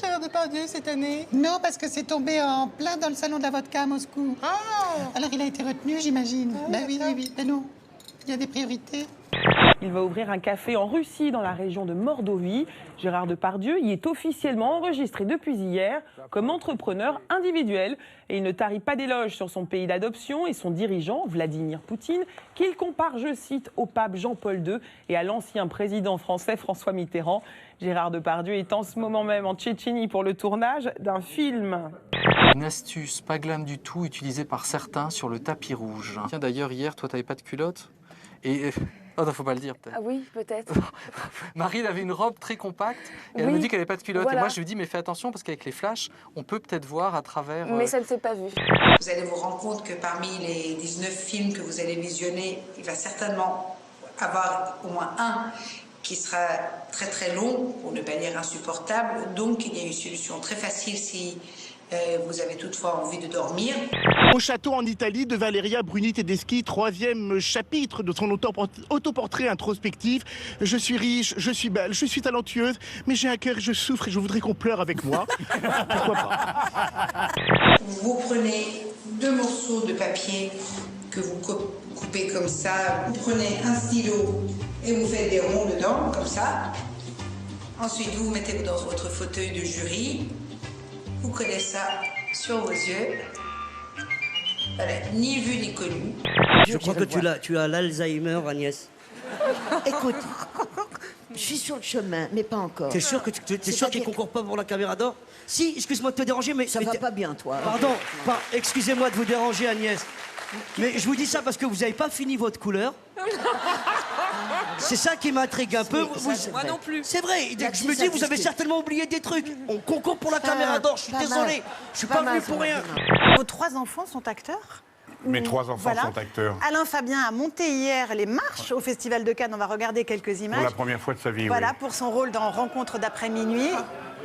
Gérard Depardieu, cette année? Non, parce que c'est tombé en plein dans le salon de la vodka à Moscou. Ah. Alors il a été retenu, j'imagine. Ben oui. Ben non, il y a des priorités. Il va ouvrir un café en Russie, dans la région de Mordovie. Gérard Depardieu y est officiellement enregistré depuis hier comme entrepreneur individuel. Et il ne tarit pas d'éloges sur son pays d'adoption et son dirigeant, Vladimir Poutine, qu'il compare, je cite, au pape Jean-Paul II et à l'ancien président français François Mitterrand. Gérard Depardieu est en ce moment même en Tchétchénie pour le tournage d'un film. Une astuce pas glam du tout utilisée par certains sur le tapis rouge. Tiens, d'ailleurs, hier, toi, t'avais pas de culotte et... Oh non, faut pas le dire peut-être. Ah oui, peut-être. Marie, elle avait une robe très compacte et elle Oui, me dit qu'elle n'avait pas de culotte. voilà. Et moi, je lui dis, mais fais attention parce qu'avec les flashs, on peut peut-être voir à travers... Mais ça ne s'est pas vu. Vous allez vous rendre compte que parmi les 19 films que vous allez visionner, il va certainement avoir au moins un qui sera très très long, pour ne pas dire insupportable. Donc, il y a une solution très facile si vous avez toutefois envie de dormir. Au château en Italie de Valeria Bruni Tedeschi, 3e chapitre de son autoportrait introspectif. Je suis riche, je suis belle, je suis talentueuse, mais j'ai un cœur, je souffre et je voudrais qu'on pleure avec moi. Pourquoi pas? Vous prenez 2 morceaux de papier que vous coupez comme ça. Vous prenez un stylo et vous faites des ronds dedans, comme ça. Ensuite, vous vous mettez dans votre fauteuil de jury. Vous collez ça sur vos yeux. Voilà, ni vu ni connu. Je crois que tu as l'Alzheimer, Agnès. Écoute, je suis sur le chemin, mais pas encore. T'es sûr qu'il ne concourt pas pour la caméra d'or? Si, excuse-moi de te déranger, mais... Ça va pas bien, toi. Pardon, excusez-moi de vous déranger, Agnès. Mais je vous dis ça parce que vous n'avez pas fini votre couleur. C'est ça qui m'intrigue un peu. Moi non plus. C'est vrai, je me dis, vous avez certainement oublié des trucs. On concourt pour la caméra d'or, je suis désolé. Je suis pas venu pour rien. Vos 3 enfants sont acteurs? Mes 3 enfants sont acteurs. Alain Fabien a monté hier les marches au Festival de Cannes. On va regarder quelques images. Pour la première fois de sa vie, Voilà, oui. pour son rôle dans Rencontre d'après minuit.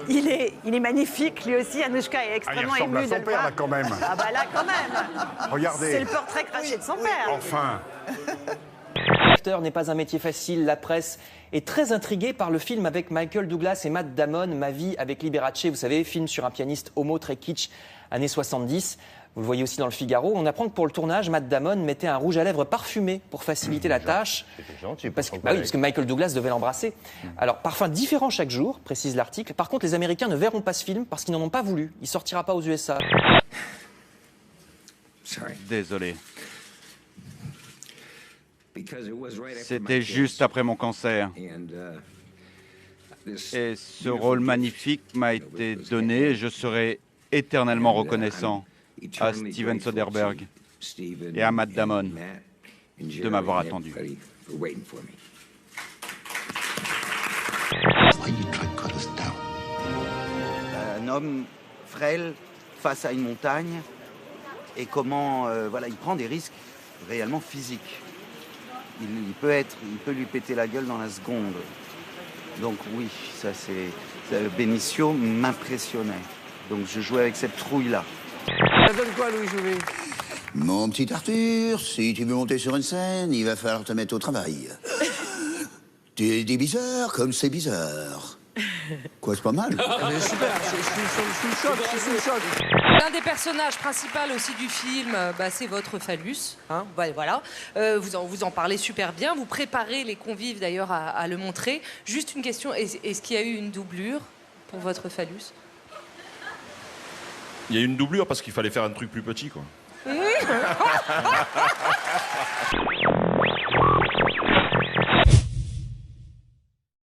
Il est magnifique, lui aussi. Anouchka est extrêmement il ressemble émue à son de le père, voir. là, quand même. Ah bah là, quand même. Regardez. C'est le portrait craché de son père. Enfin. L'acteur n'est pas un métier facile. La presse est très intriguée par le film avec Michael Douglas et Matt Damon, Ma vie avec Liberace. Vous savez, film sur un pianiste homo très kitsch, années 70. Vous le voyez aussi dans le Figaro. On apprend que pour le tournage, Matt Damon mettait un rouge à lèvres parfumé pour faciliter la tâche. C'était gentil. Parce que Michael Douglas devait l'embrasser. Alors, parfum différent chaque jour, précise l'article. Par contre, les Américains ne verront pas ce film parce qu'ils n'en ont pas voulu. Il sortira pas aux USA. Désolé. C'était juste après mon cancer. Et ce rôle magnifique m'a été donné et je serai éternellement reconnaissant à Steven Soderbergh et à Matt Damon de m'avoir attendu. Un homme frêle face à une montagne et comment il prend des risques réellement physiques. Il peut lui péter la gueule dans la seconde. Donc oui, Benicio m'impressionnait. Donc je jouais avec cette trouille-là. Ça donne quoi, Louis Jouvet? Mon petit Arthur, si tu veux monter sur une scène, il va falloir te mettre au travail. Tu dis bizarre comme c'est bizarre. Quoi, c'est pas mal? Super, je suis choc. L'un des personnages principaux aussi du film, c'est votre phallus. Hein, voilà. Vous en parlez super bien. Vous préparez les convives d'ailleurs à le montrer. Juste une question, est-ce qu'il y a eu une doublure pour votre phallus? Il y a eu une doublure parce qu'il fallait faire un truc plus petit, quoi.